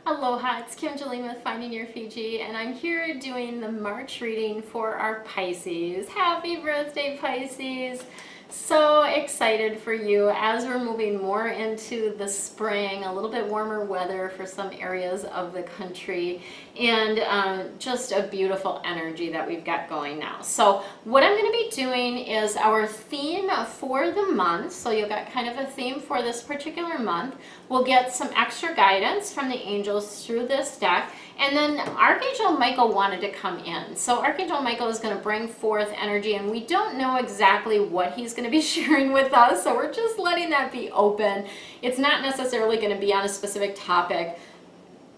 Aloha, it's Kim Jolene with Finding Your Fiji, and I'm here doing the March reading for our Pisces. Happy birthday, Pisces! So excited for you as we're moving more into the spring, a little bit warmer weather for some areas of the country, and just a beautiful energy that we've got going now. So what I'm going to be doing is our theme for the month. So you'll get kind of a theme for this particular month. We'll get some extra guidance from the angels through this deck. And then Archangel Michael wanted to come in. So Archangel Michael is going to bring forth energy, and we don't know exactly what he's going to be sharing with us. So we're just letting that be open. It's not necessarily going to be on a specific topic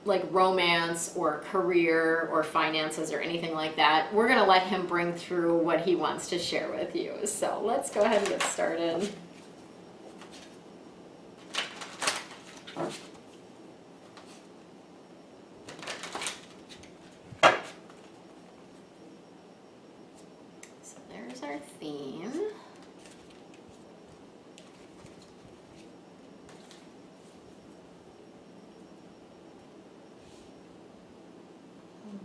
like romance or career or finances or anything like that. We're going to let him bring through what he wants to share with you. So let's go ahead and get started. So there's our theme.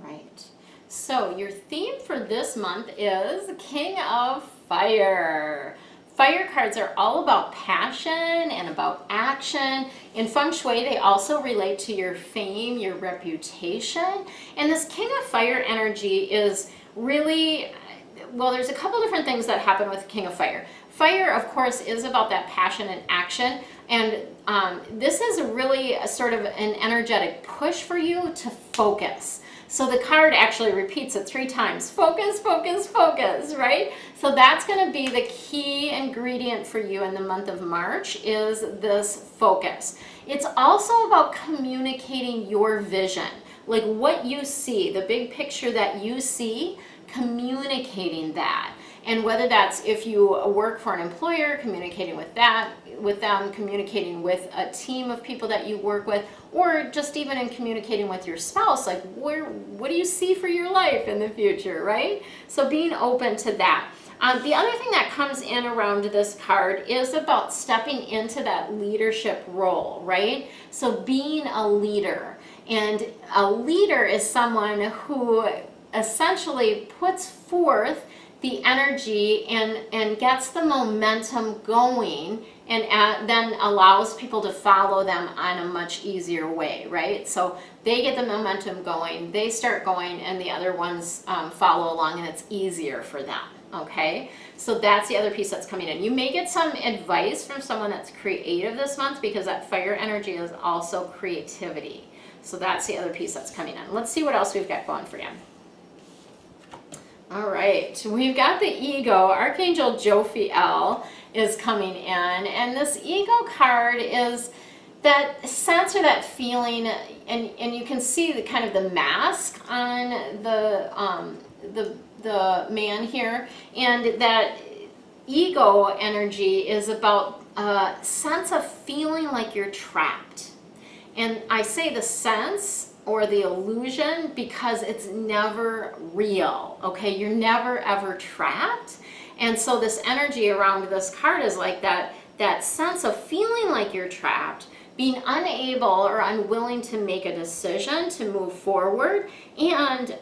Right. So your theme for this month is King of Fire. Fire cards are all about passion and about action. In Feng Shui, they also relate to your fame, your reputation. And this King of Fire energy is really, well, there's a couple different things that happen with King of Fire. Fire, of course, is about that passion and action. And this is really a sort of an energetic push for you to focus. So the card actually repeats it 3 times. Focus, focus, focus, right? So that's going to be the key ingredient for you in the month of March is this focus. It's also about communicating your vision, like what you see, the big picture that you see, communicating that. And whether that's if you work for an employer, communicating with that, with them, communicating with a team of people that you work with, or just even in communicating with your spouse, like what do you see for your life in the future, right? So being open to that. The other thing that comes in around this card is about stepping into that leadership role, right? So being a leader. And a leader is someone who essentially puts forth the energy and gets the momentum going and then allows people to follow them on a much easier way, right? So they get the momentum going, they start going, and the other ones follow along, and it's easier for them, okay? So that's the other piece that's coming in. You may get some advice from someone that's creative this month because that fire energy is also creativity. So that's the other piece that's coming in. Let's see what else we've got going for you. All right, we've got the ego. Archangel Jophiel is coming in, and this ego card is that sense or that feeling, and you can see the kind of the mask on the man here, and that ego energy is about a sense of feeling like you're trapped. And I say the sense or the illusion because it's never real, okay? You're never ever trapped. And so this energy around this card is like that sense of feeling like you're trapped, being unable or unwilling to make a decision to move forward, and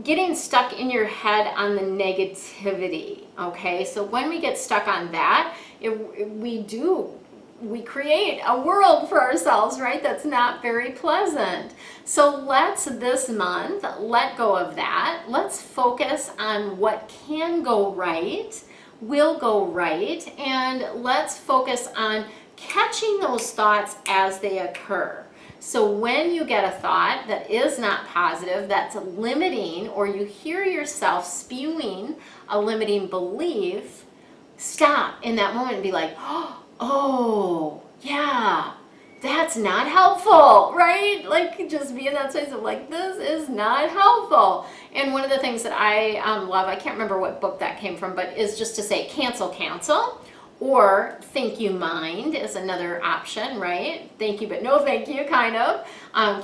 getting stuck in your head on the negativity, okay? So when we get stuck on that, we create a world for ourselves, right? That's not very pleasant. So let's this month let go of that. Let's focus on what can go right, will go right, and let's focus on catching those thoughts as they occur. So when you get a thought that is not positive, that's limiting, or you hear yourself spewing a limiting belief, stop in that moment and be like, oh, yeah, that's not helpful, right? Like just be in that space of like, this is not helpful. And one of the things that I love, I can't remember what book that came from, but is just to say cancel, cancel. Or thank you mind is another option, right? Thank you, but no thank you, kind of.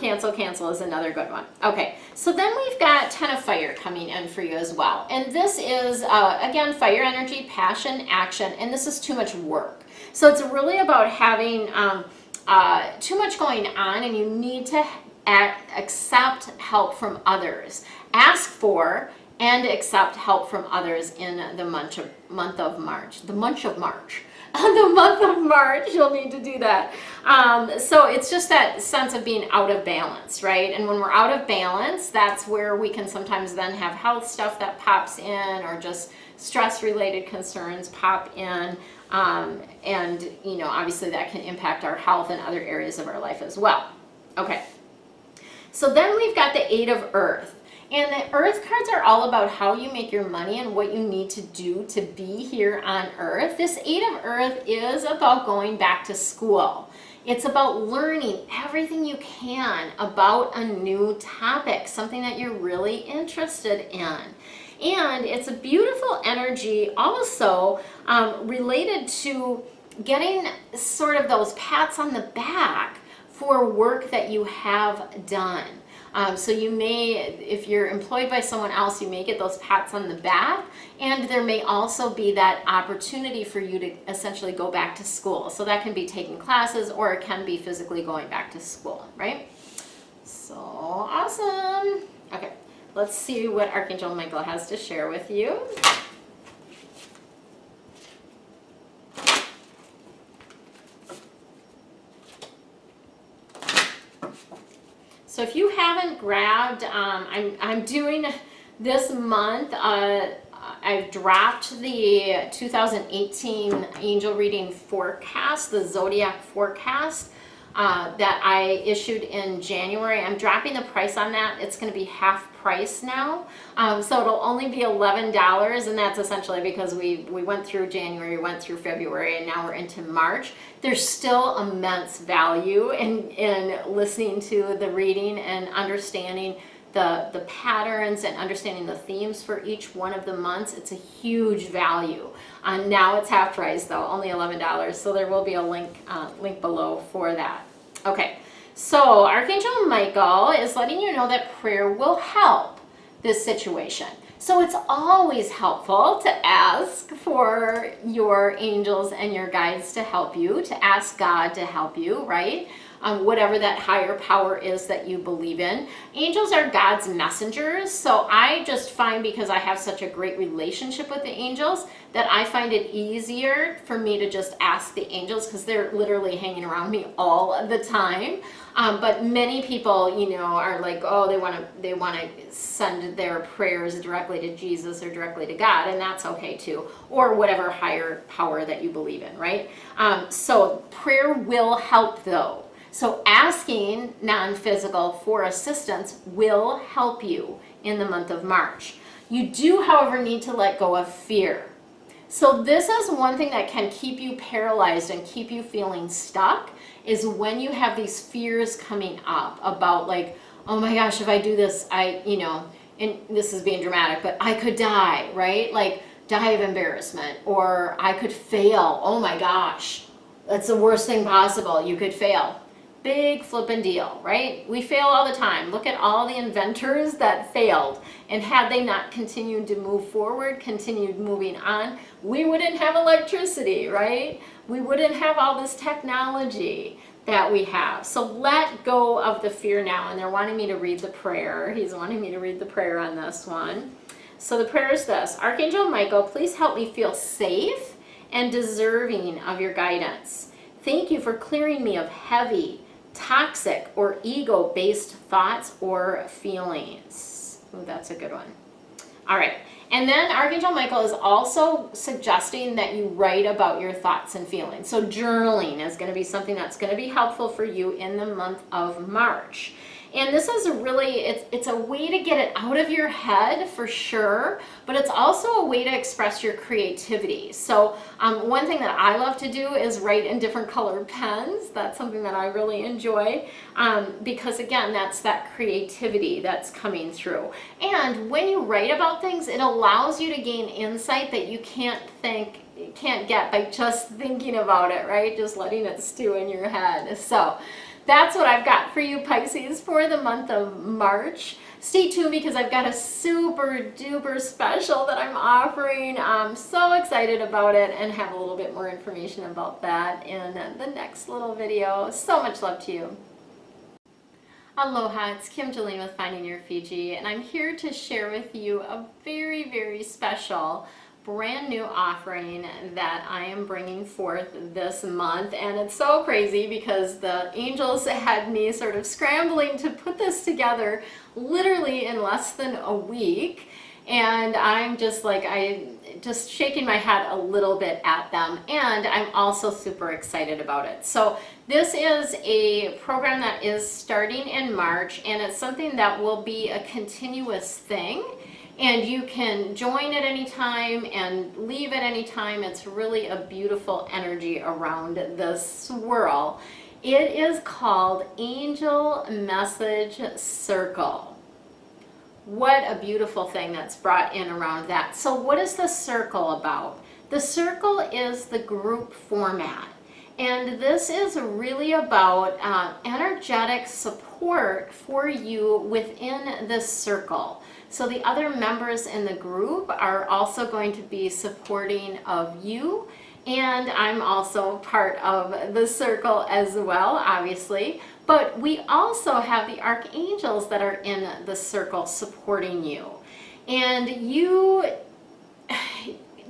Cancel, cancel is another good one. Okay, so then we've got Ten of Fire coming in for you as well. And this is, again, fire energy, passion, action, and this is too much work. So it's really about having too much going on and you need to accept help from others. Ask for and accept help from others in the month of March. The month of March. The month of March, you'll need to do that. So it's just that sense of being out of balance, right? And when we're out of balance, that's where we can sometimes then have health stuff that pops in, or just stress-related concerns pop in. And, you know, obviously that can impact our health and other areas of our life as well. Okay. So then we've got the Eight of Earth. And the Earth cards are all about how you make your money and what you need to do to be here on Earth. This Eight of Earth is about going back to school. It's about learning everything you can about a new topic, something that you're really interested in. And it's a beautiful energy also related to getting sort of those pats on the back for work that you have done. So you may, if you're employed by someone else, you may get those pats on the back, and there may also be that opportunity for you to essentially go back to school. So that can be taking classes, or it can be physically going back to school, right? So awesome. Okay, let's see what Archangel Michael has to share with you. So if you haven't grabbed, I'm doing this month, I've dropped the 2018 angel reading forecast, the zodiac forecast that I issued in January. I'm dropping the price on that. It's going to be half price now. So it'll only be $11, and that's essentially because we went through January, went through February, and now we're into March. There's still immense value in listening to the reading and understanding the patterns and understanding the themes for each one of the months. It's a huge value. Now it's half price though, only $11. So there will be a link below for that. Okay, so Archangel Michael is letting you know that prayer will help this situation. So it's always helpful to ask for your angels and your guides to help you, to ask God to help you, right? Whatever that higher power is that you believe in. Angels are God's messengers, so I just find, because I have such a great relationship with the angels, that I find it easier for me to just ask the angels, because they're literally hanging around me all of the time. But many people, you know, are like, oh, they want to send their prayers directly to Jesus or directly to God, and that's okay too, or whatever higher power that you believe in, right? So prayer will help though. So asking non-physical for assistance will help you in the month of March. You do, however, need to let go of fear. So this is one thing that can keep you paralyzed and keep you feeling stuck, is when you have these fears coming up about, like, oh my gosh, if I do this, you know, and this is being dramatic, but I could die, right? Like, die of embarrassment, or I could fail. Oh my gosh, that's the worst thing possible. You could fail. Big flippin' deal, right? We fail all the time. Look at all the inventors that failed, and had they not continued to move forward, continued moving on, we wouldn't have electricity, right? We wouldn't have all this technology that we have. So let go of the fear now. And they're wanting me to read the prayer. He's wanting me to read the prayer on this one. So the prayer is this: Archangel Michael, please help me feel safe and deserving of your guidance. Thank you for clearing me of heavy, toxic, or ego-based thoughts or feelings. Ooh, that's a good one. All right. And then Archangel Michael is also suggesting that you write about your thoughts and feelings. So journaling is going to be something that's going to be helpful for you in the month of March. And this is it's a way to get it out of your head for sure, but it's also a way to express your creativity. So one thing that I love to do is write in different colored pens. That's something that I really enjoy because, again, that's that creativity that's coming through. And when you write about things, it allows you to gain insight that you can't get by just thinking about it, right? Just letting it stew in your head. So that's what I've got for you, Pisces, for the month of March. Stay tuned because I've got a super duper special that I'm offering. I'm so excited about it and have a little bit more information about that in the next little video. So much love to you. Aloha, it's Kim Jolene with Finding Your Fiji, and I'm here to share with you a very special brand new offering that I am bringing forth this month. And it's so crazy because the angels had me sort of scrambling to put this together literally in less than a week. And I'm just like, just shaking my head a little bit at them. And I'm also super excited about it. So this is a program that is starting in March, and it's something that will be a continuous thing. And you can join at any time and leave at any time. It's really a beautiful energy around this swirl. It is called Angel Message Circle. What a beautiful thing that's brought in around that. So what is the circle about? The circle is the group format. And this is really about energetic support for you within this circle. So the other members in the group are also going to be supporting of you. And I'm also part of the circle as well, obviously. But we also have the archangels that are in the circle supporting you. And you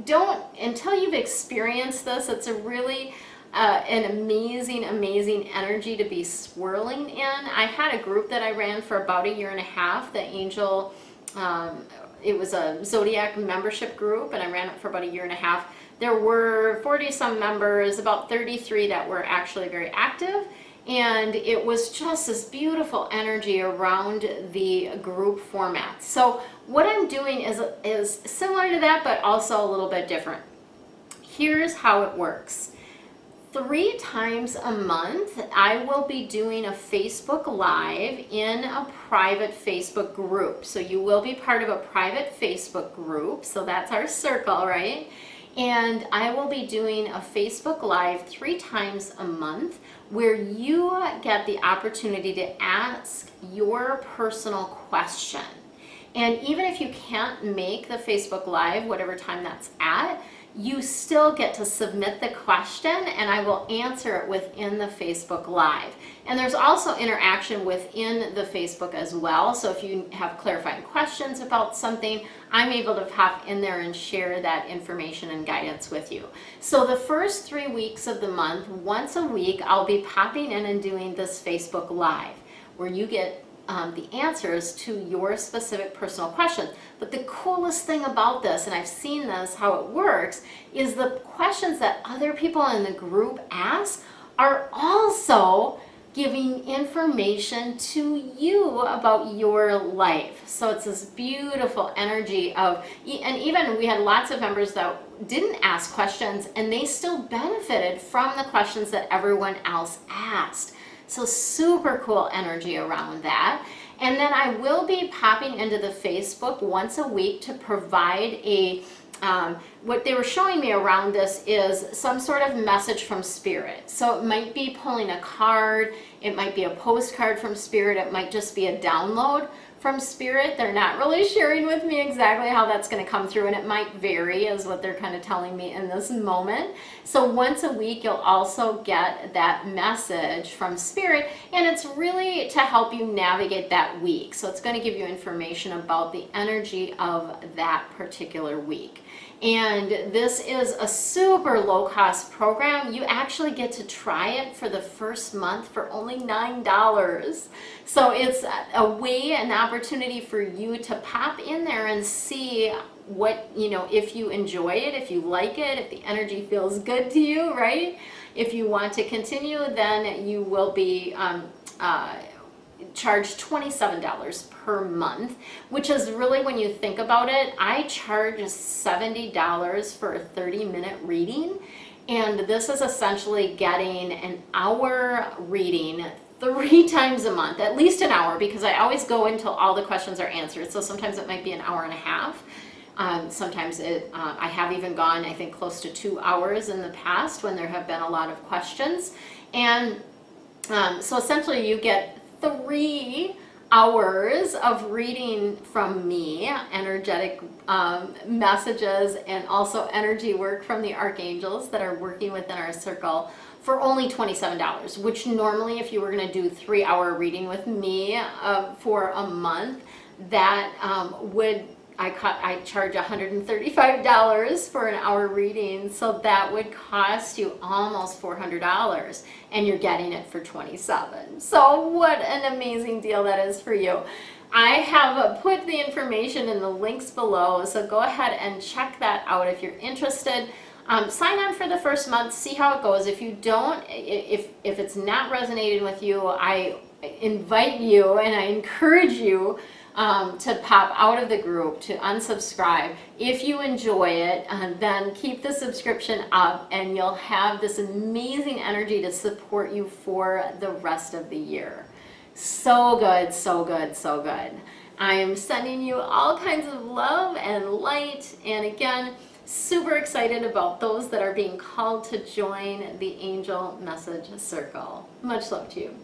don't, until you've experienced this, it's a really an amazing energy to be swirling in. I had a group that I ran for about 1.5 years, the angel, it was a Zodiac membership group, and I ran it for about 1.5 years. There were 40 some members, about 33 that were actually very active, and it was just this beautiful energy around the group format. So what I'm doing is similar to that, but also a little bit different. Here's how it works. 3 times a month, I will be doing a Facebook Live in a private Facebook group. So you will be part of a private Facebook group. So that's our circle, right? And I will be doing a Facebook Live 3 times a month where you get the opportunity to ask your personal question. And even if you can't make the Facebook Live, whatever time that's at, you still get to submit the question and I will answer it within the Facebook Live. And there's also interaction within the Facebook as well. So if you have clarifying questions about something, I'm able to pop in there and share that information and guidance with you. So the first 3 weeks of the month, once a week, I'll be popping in and doing this Facebook Live where you get the answers to your specific personal questions. But the coolest thing about this, and I've seen this, how it works, is the questions that other people in the group ask are also giving information to you about your life. So it's this beautiful energy of, and even we had lots of members that didn't ask questions and they still benefited from the questions that everyone else asked. So super cool energy around that. And then I will be popping into the Facebook once a week to provide a, what they were showing me around this is some sort of message from Spirit. So it might be pulling a card, it might be a postcard from Spirit, it might just be a download from Spirit. They're not really sharing with me exactly how that's going to come through, and it might vary is what they're kind of telling me in this moment. So once a week you'll also get that message from Spirit, and it's really to help you navigate that week. So it's going to give you information about the energy of that particular week. And this is a super low cost program. You actually get to try it for the first month for only $9. So it's a way, an opportunity for you to pop in there and see what, you know, if you enjoy it, if you like it, if the energy feels good to you, right? If you want to continue, then you will be charged $27 per month, which is really, when you think about it, I charge $70 for a 30-minute reading, and this is essentially getting an hour reading 3 times a month, at least an hour, because I always go until all the questions are answered. So sometimes it might be an hour and a half. Sometimes I have even gone, I think, close to 2 hours in the past when there have been a lot of questions. And So essentially you get 3 hours of reading from me, energetic messages, and also energy work from the archangels that are working within our circle for only $27, which normally if you were going to do 3-hour reading with me for a month, that I charge $135 for an hour reading, so that would cost you almost $400, and you're getting it for $27. So what an amazing deal that is for you. I have put the information in the links below, so go ahead and check that out if you're interested. Sign on for the first month, see how it goes. If you don't, if it's not resonating with you, I invite you and I encourage you to pop out of the group, to unsubscribe. If you enjoy it, then keep the subscription up and you'll have this amazing energy to support you for the rest of the year. So good, so good, so good. I am sending you all kinds of love and light, and again, super excited about those that are being called to join the Angel Message Circle. Much love to you.